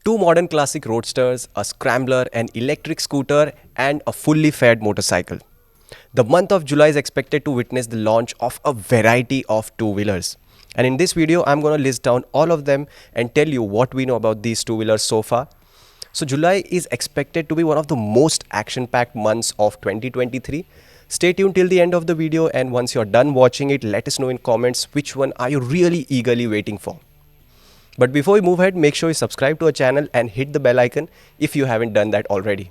Two modern classic roadsters, a Scrambler, an electric scooter, and a fully fed motorcycle. The month of July is expected to witness the launch of a variety of two-wheelers. And in this video, I'm going to list down all of them and tell you what we know about these two-wheelers so far. So July is expected to be one of the most action-packed months of 2023. Stay tuned till the end of the video, and once you're done watching it, let us know in comments which one are you really eagerly waiting for. But before we move ahead, make sure you subscribe to our channel and hit the bell icon if you haven't done that already.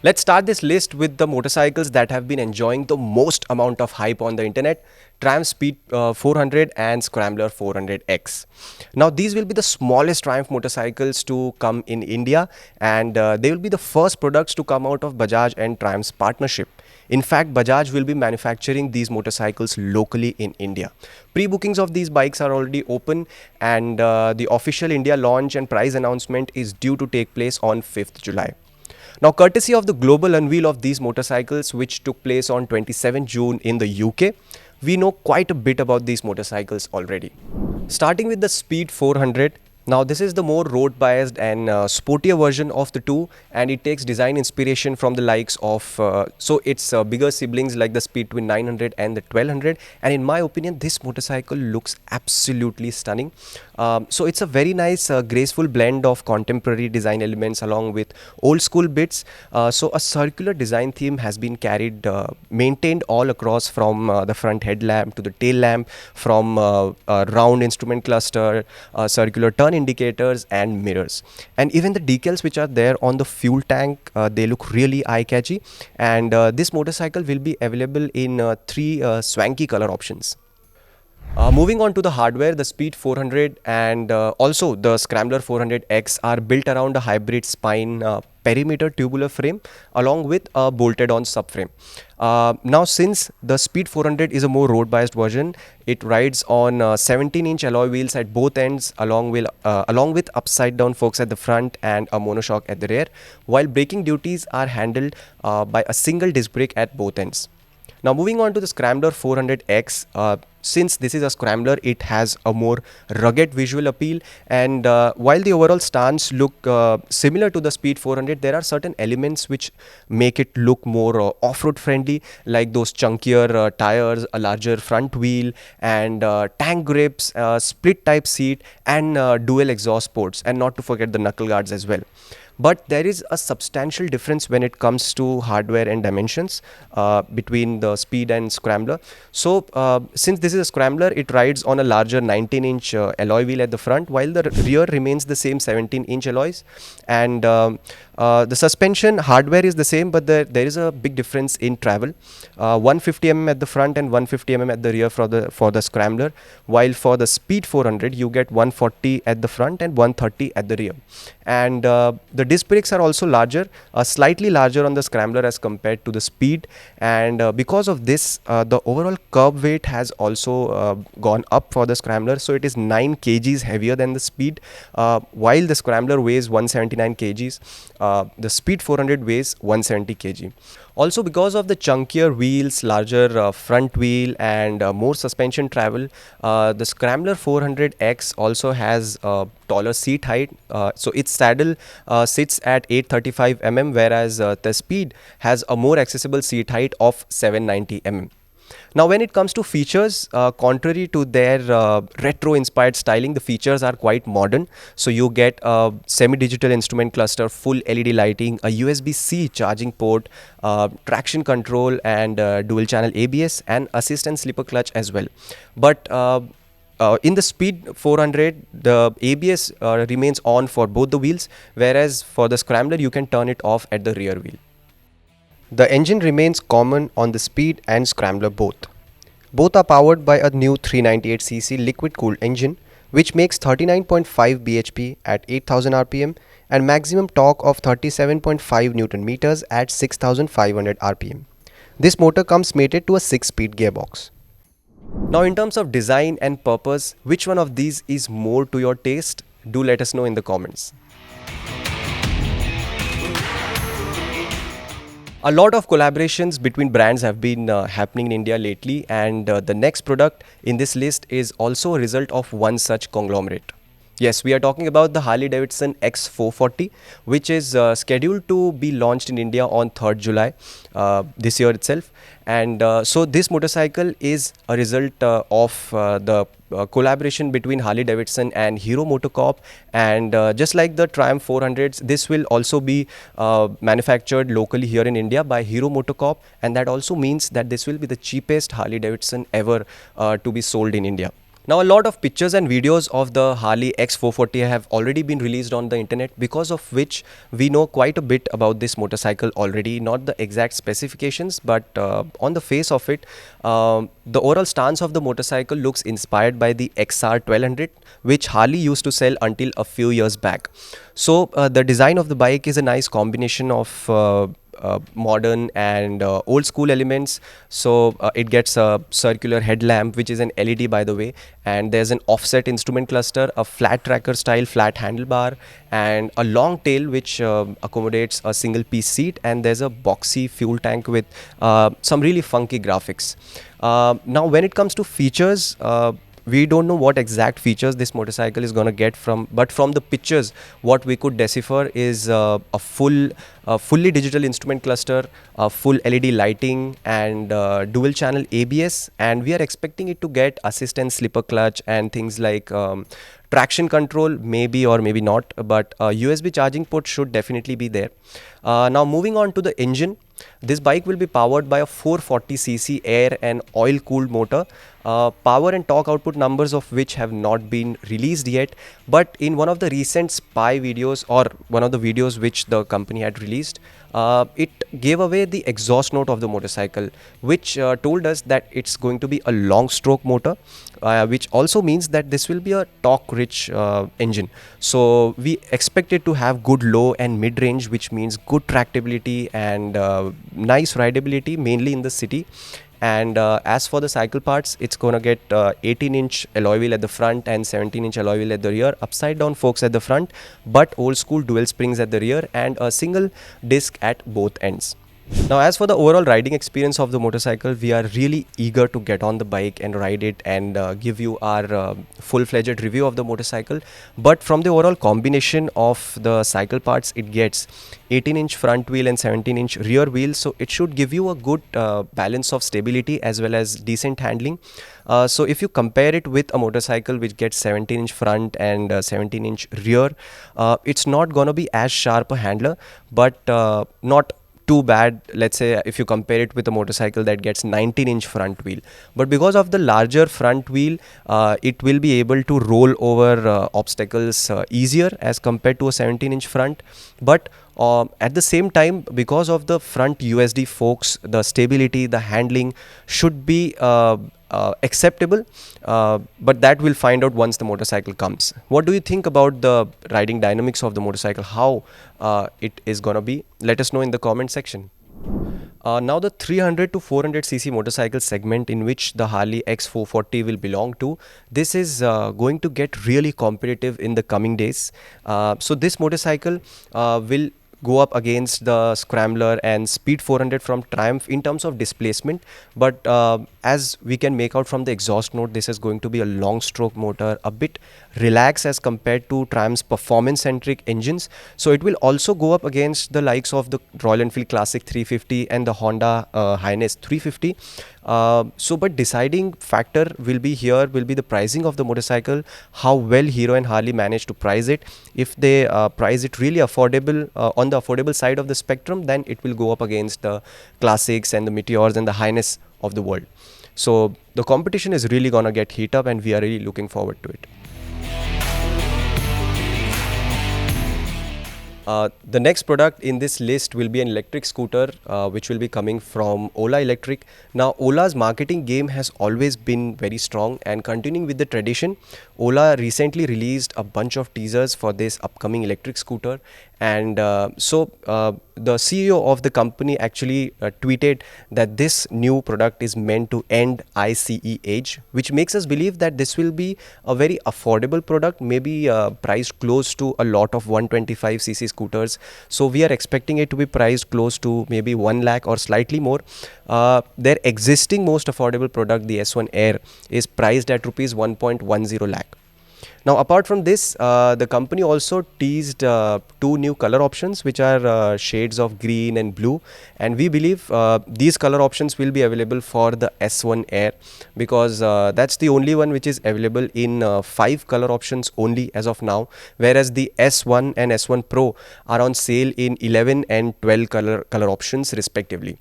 Let's start this list with the motorcycles that have been enjoying the most amount of hype on the internet: Triumph Speed 400 and Scrambler 400X. Now, these will be the smallest Triumph motorcycles to come in India, and they will be the first products to come out of Bajaj and Triumph's partnership. In fact, Bajaj will be manufacturing these motorcycles locally in India. Pre-bookings of these bikes are already open, and the official India launch and price announcement is due to take place on 5th July. Now, courtesy of the global unveil of these motorcycles, which took place on 27 June in the UK, we know quite a bit about these motorcycles already. Starting with the Speed 400. Now, this is the more road-biased and sportier version of the two, and it takes design inspiration from the likes of its bigger siblings like the Speed Twin 900 and the 1200. And in my opinion, this motorcycle looks absolutely stunning. So it's a very nice, graceful blend of contemporary design elements along with old school bits. So a circular design theme has been maintained all across, from the front headlamp to the tail lamp, from a round instrument cluster, circular turn indicators and mirrors, and even the decals which are there on the fuel tank, they look really eye-catchy. And this motorcycle will be available in three swanky color options. Moving on to the hardware, the Speed 400 and also the Scrambler 400X are built around a hybrid spine perimeter tubular frame along with a bolted on subframe. Now, since the Speed 400 is a more road biased version, it rides on 17-inch alloy wheels at both ends along with upside down forks at the front and a monoshock at the rear, while braking duties are handled by a single disc brake at both ends. Now, moving on to the Scrambler 400X, since this is a Scrambler, it has a more rugged visual appeal, and while the overall stance look similar to the Speed 400, there are certain elements which make it look more off-road friendly, like those chunkier tires, a larger front wheel, and tank grips, split type seat, and dual exhaust ports, and not to forget the knuckle guards as well. But there is a substantial difference when it comes to hardware and dimensions between the Speed and Scrambler. So since this is a Scrambler, it rides on a larger 19-inch alloy wheel at the front, while the rear remains the same 17-inch alloys. And the suspension hardware is the same, but there is a big difference in travel. 150 mm at the front and 150 mm at the rear for the Scrambler, while for the Speed 400 you get 140 at the front and 130 at the rear. And the disc brakes are also larger, slightly larger on the Scrambler as compared to the Speed, and because of this, the overall curb weight has also gone up for the Scrambler. So it is 9 kgs heavier than the Speed, while the Scrambler weighs 179 kgs. The Speed 400 weighs 170 kg. Also, because of the chunkier wheels, larger front wheel, and more suspension travel, the Scrambler 400X also has taller seat height. So its saddle sits at 835 mm, whereas the Speed has a more accessible seat height of 790 mm. Now, when it comes to features, contrary to their retro-inspired styling, the features are quite modern. So you get a semi-digital instrument cluster, full LED lighting, a USB-C charging port, traction control, and dual-channel ABS, and assist and slipper clutch as well. But in the Speed 400, the ABS remains on for both the wheels, whereas for the Scrambler, you can turn it off at the rear wheel. The engine remains common on the Speed and Scrambler both. Both are powered by a new 398cc liquid-cooled engine, which makes 39.5 bhp at 8000 rpm and maximum torque of 37.5 Newton meters at 6500 rpm. This motor comes mated to a 6-speed gearbox. Now, in terms of design and purpose, which one of these is more to your taste? Do let us know in the comments. A lot of collaborations between brands have been happening in India lately, and the next product in this list is also a result of one such conglomerate. Yes, we are talking about the Harley Davidson X440, which is scheduled to be launched in India on 3rd July this year itself. And so this motorcycle is a result of the collaboration between Harley Davidson and Hero MotoCorp. And just like the Triumph 400s, this will also be manufactured locally here in India by Hero MotoCorp. And that also means that this will be the cheapest Harley Davidson ever to be sold in India. Now, a lot of pictures and videos of the Harley X440 have already been released on the internet, because of which we know quite a bit about this motorcycle already. Not the exact specifications, but on the face of it, the overall stance of the motorcycle looks inspired by the XR1200, which Harley used to sell until a few years back. So the design of the bike is a nice combination of modern and old school elements. So it gets a circular headlamp, which is an LED by the way, and there's an offset instrument cluster, a flat tracker style flat handlebar, and a long tail which accommodates a single piece seat, and there's a boxy fuel tank with some really funky graphics. Now when it comes to features, we don't know what exact features this motorcycle is going to get but from the pictures what we could decipher is a fully digital instrument cluster, full LED lighting, and dual channel ABS, and we are expecting it to get assist and slipper clutch and things like traction control, maybe or maybe not, but USB charging port should definitely be there. Now moving on to the engine, this bike will be powered by a 440cc air and oil cooled motor. Power and torque output numbers of which have not been released yet, but in one of the recent spy videos, or one of the videos which the company had released, it gave away the exhaust note of the motorcycle, which told us that it's going to be a long stroke motor, which also means that this will be a torque rich engine. So we expect it to have good low and mid range, which means good tractability and nice rideability, mainly in the city. And as for the cycle parts, it's gonna get 18-inch alloy wheel at the front and 17-inch alloy wheel at the rear, upside down forks at the front, but old school dual springs at the rear, and a single disc at both ends. Now, as for the overall riding experience of the motorcycle, we are really eager to get on the bike and ride it and give you our full-fledged review of the motorcycle. But from the overall combination of the cycle parts, it gets 18-inch front wheel and 17-inch rear wheel, so it should give you a good balance of stability as well as decent handling. So if you compare it with a motorcycle which gets 17-inch front and 17-inch rear, it's not gonna be as sharp a handler, but not too bad, let's say, if you compare it with a motorcycle that gets 19-inch front wheel. But because of the larger front wheel, it will be able to roll over obstacles easier as compared to a 17-inch front. But at the same time, because of the front USD forks, the stability, the handling should be acceptable, but that we'll find out once the motorcycle comes. What do you think about the riding dynamics of the motorcycle, how it is gonna be? Let us know in the comment section. Now the 300 to 400cc motorcycle segment, in which the Harley X440 will belong to, this is going to get really competitive in the coming days. So this motorcycle will go up against the Scrambler and Speed 400 from Triumph in terms of displacement, but as we can make out from the exhaust note, this is going to be a long stroke motor, a bit relaxed as compared to Triumph's performance centric engines. So it will also go up against the likes of the Royal Enfield Classic 350 and the Honda Highness 350. But deciding factor will be the pricing of the motorcycle, how well Hero and Harley manage to price it. If they price it really affordable, on the affordable side of the spectrum, then it will go up against the Classics and the Meteors and the Highness of the world. So the competition is really gonna get heat up, and we are really looking forward to it. The next product in this list will be an electric scooter, which will be coming from Ola Electric. Now, Ola's marketing game has always been very strong, and continuing with the tradition, Ola recently released a bunch of teasers for this upcoming electric scooter. And the CEO of the company actually tweeted that this new product is meant to end ICE age, which makes us believe that this will be a very affordable product, maybe priced close to a lot of 125cc scooters. So we are expecting it to be priced close to maybe 1 lakh or slightly more. Their existing most affordable product, the S1 Air, is priced at rupees 1.10 lakh. Now, apart from this, the company also teased two new color options, which are shades of green and blue. And we believe these color options will be available for the S1 Air, because that's the only one which is available in 5 color options only as of now, whereas the S1 and S1 Pro are on sale in 11 and 12 color options respectively.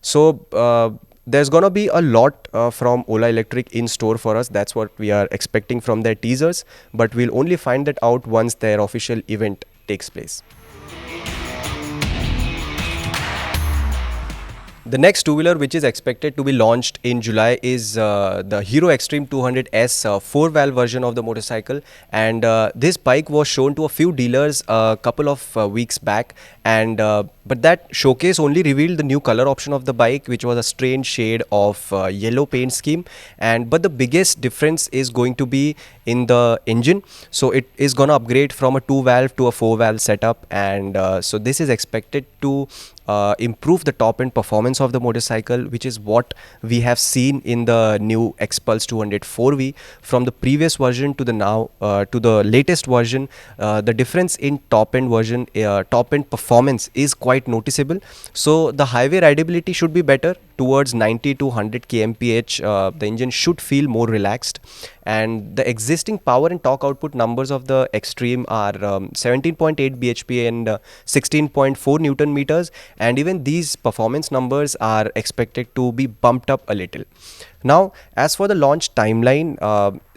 So there's gonna be a lot from Ola Electric in store for us. That's what we are expecting from their teasers, but we'll only find that out once their official event takes place. The next two-wheeler which is expected to be launched in July is the Hero Xtreme 200S 4-valve version of the motorcycle, and this bike was shown to a few dealers a couple of weeks back, and but that showcase only revealed the new color option of the bike, which was a strange shade of yellow paint scheme. And but the biggest difference is going to be in the engine. So it is gonna upgrade from a 2-valve to a 4-valve setup, and so this is expected to improve the top end performance of the motorcycle, which is what we have seen in the new Xpulse 204V. From the previous version to the now to the latest version, the difference in top end version, top end performance is quite noticeable. So the highway rideability should be better towards 90 to 100 kmph. The engine should feel more relaxed, and the existing power and torque output numbers of the Xtreme are 17.8 bhp and 16.4 newton meters, and even these performance numbers are expected to be bumped up a little. Now, as for the launch timeline,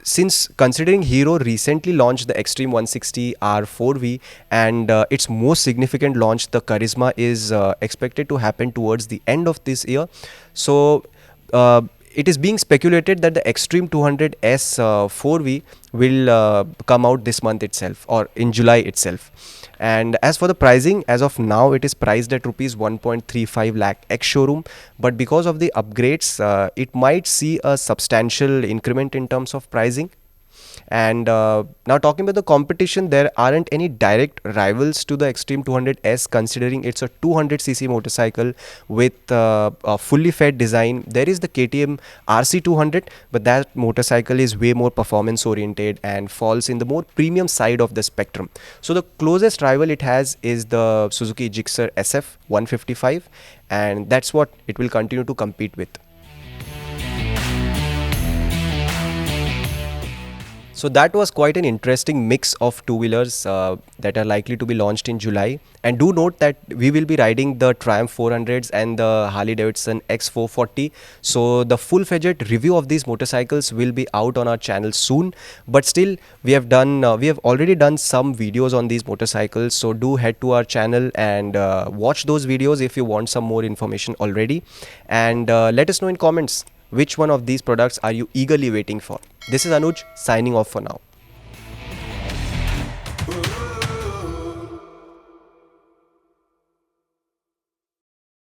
since considering Hero recently launched the Xtreme 160 R4V, and its most significant launch, the Charisma, is expected to happen towards the end of this year. So it is being speculated that the Xtreme 200S 4V will come out this month itself, or in July itself. And as for the pricing, as of now it is priced at rupees 1.35 lakh ex showroom, but because of the upgrades, it might see a substantial increment in terms of pricing. And now, talking about the competition, there aren't any direct rivals to the Xtreme 200S, considering it's a 200cc motorcycle with a fully fed design. There is the KTM RC200, but that motorcycle is way more performance oriented and falls in the more premium side of the spectrum. So the closest rival it has is the Suzuki Gixxer SF 155, and that's what it will continue to compete with. So that was quite an interesting mix of two-wheelers that are likely to be launched in July. And do note that we will be riding the Triumph 400s and the Harley Davidson X440. So the full-fledged review of these motorcycles will be out on our channel soon. But still, we have already done some videos on these motorcycles. So do head to our channel and watch those videos if you want some more information already. And let us know in comments which one of these products are you eagerly waiting for. This is Anuj signing off for now.